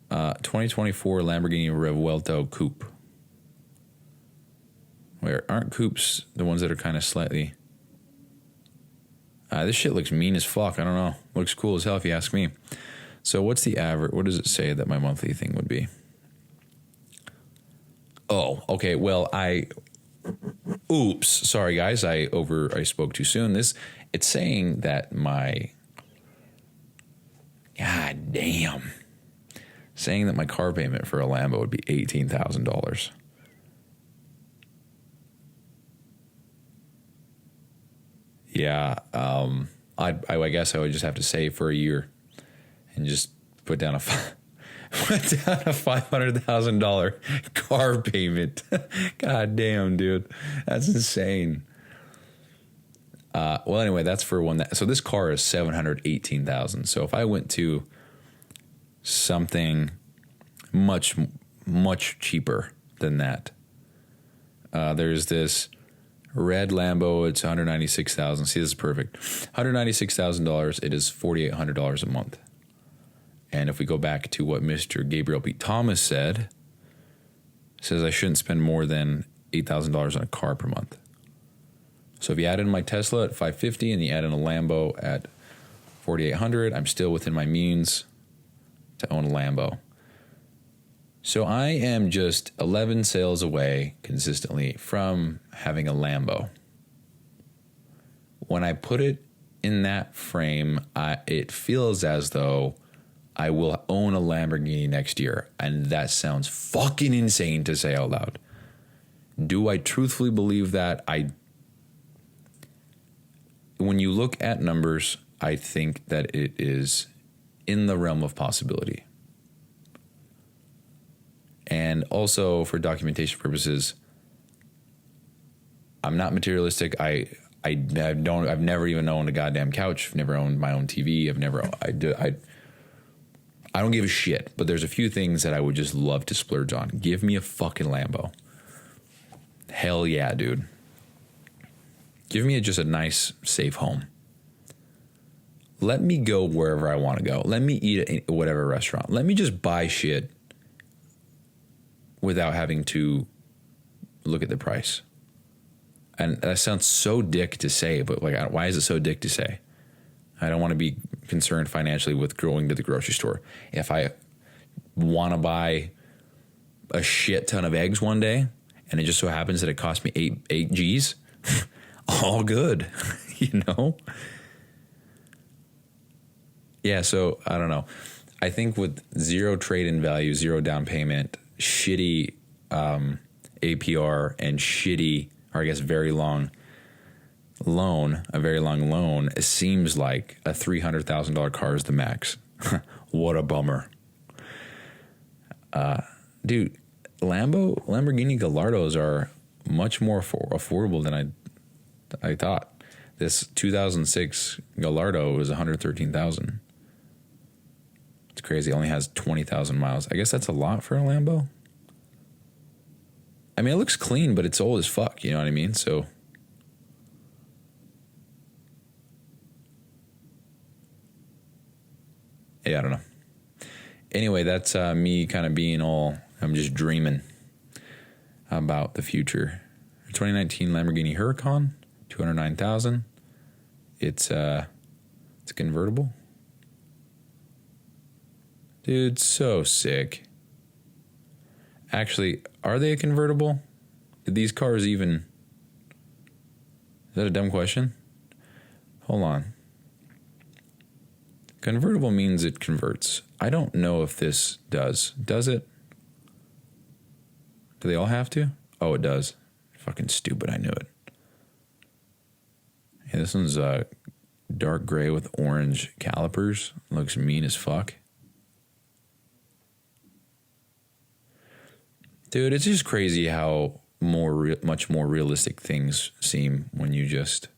2024 Lamborghini Revuelto Coupe. Where aren't coupes the ones that are kind of slightly... this shit looks mean as fuck. I don't know. Looks cool as hell if you ask me. So what's the average? What does it say that my monthly thing would be? Oh, okay. Well, oops. Sorry, guys. I spoke too soon. It's saying that my... God damn. Saying that my car payment for a Lambo would be $18,000. Yeah, I guess I would just have to save for a year and just put down a $500,000 car payment. God damn, dude, that's insane. Well, anyway, that's for one so this car is $718,000. So if I went to something much cheaper than that, there's this red Lambo. It's $196,000. See, this is perfect. $196,000. It is $4,800 a month. And if we go back to what Mr. Gabriel P. Thomas said I shouldn't spend more than $8,000 on a car per month. So if you add in my Tesla at $550 and you add in a Lambo at $4,800, I'm still within my means to own a Lambo. So I am just 11 sales away consistently from having a Lambo. When I put it in that frame, it feels as though I will own a Lamborghini next year. And that sounds fucking insane to say out loud. Do I truthfully believe that? When you look at numbers, I think that it is in the realm of possibility. And also for documentation purposes, I'm not materialistic. I've never even owned a goddamn couch. I've never owned my own TV. I don't give a shit. But there's a few things that I would just love to splurge on. Give me a fucking Lambo. Hell yeah, dude. Give me just a nice, safe home. Let me go wherever I want to go. Let me eat at whatever restaurant. Let me just buy shit without having to look at the price. And that sounds so dick to say, but like, why is it so dick to say? I don't want to be concerned financially with going to the grocery store. If I want to buy a shit ton of eggs one day, and it just so happens that it cost me eight G's, all good, you know? Yeah, so I don't know. I think with zero trade-in value, zero down payment, shitty APR, and shitty, or I guess very long loan, it seems like a $300,000 car is the max. What a bummer. Dude, Lamborghini Gallardos are much more affordable than I thought. This 2006 Gallardo is $113,000. It's crazy. It only has 20,000 miles. I guess that's a lot for a Lambo. I mean, it looks clean, but it's old as fuck. You know what I mean? So, yeah, I don't know. Anyway, that's me kind of being I'm just dreaming about the future. 2019 Lamborghini Huracan, $209,000. It's convertible. Dude, so sick. Actually, are they a convertible? Did these cars even... Is that a dumb question? Hold on. Convertible means it converts. I don't know if this does. Does it? Do they all have to? Oh, it does. Fucking stupid. I knew it. Yeah, this one's dark gray with orange calipers. Looks mean as fuck. Dude, it's just crazy how much more realistic things seem when you just...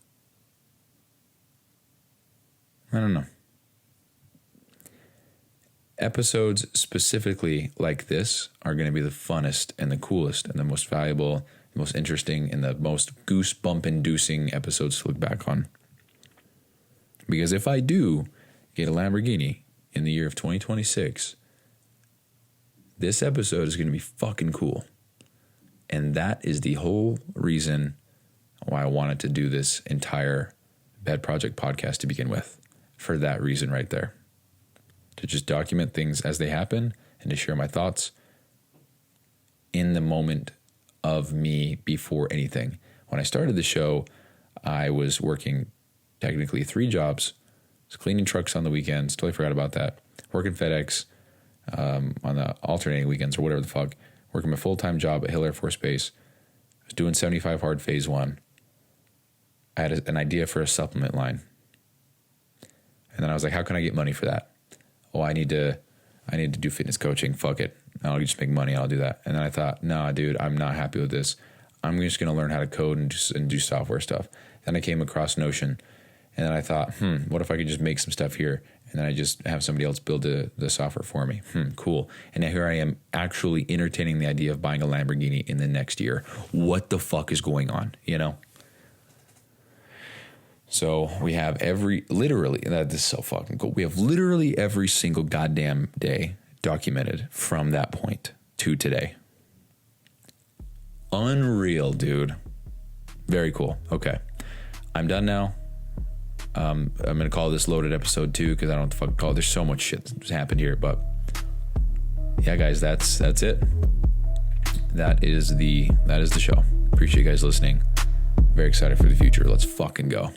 I don't know. Episodes specifically like this are going to be the funnest and the coolest and the most valuable, the most interesting, and the most goosebump-inducing episodes to look back on. Because if I do get a Lamborghini in the year of 2026, this episode is going to be fucking cool. And that is the whole reason why I wanted to do this entire Bad Project podcast to begin with. For that reason right there. To just document things as they happen and to share my thoughts in the moment of me before anything. When I started the show, I was working technically 3 jobs. I was cleaning trucks on the weekends. Totally forgot about that. Working FedEx on the alternating weekends or whatever the fuck. Working my full-time job at Hill Air Force Base. I was doing 75 hard phase 1. I had an idea for a supplement line. And then I was like, how can I get money for that? Oh, I need to do fitness coaching. Fuck it. I'll just make money. I'll do that. And then I thought, nah, dude, I'm not happy with this. I'm just going to learn how to code and do software stuff. Then I came across Notion. And then I thought, what if I could just make some stuff here? And then I just have somebody else build the software for me. Cool. And now here I am actually entertaining the idea of buying a Lamborghini in the next year. What the fuck is going on? You know? So we have literally, this is so fucking cool. We have literally every single goddamn day documented from that point to today. Unreal, dude. Very cool. Okay. I'm done now. I'm going to call this loaded episode 2 because I don't know what the fuck to call it. There's so much shit that's happened here, but yeah, guys, that's it. That is the show. Appreciate you guys listening. Very excited for the future. Let's fucking go.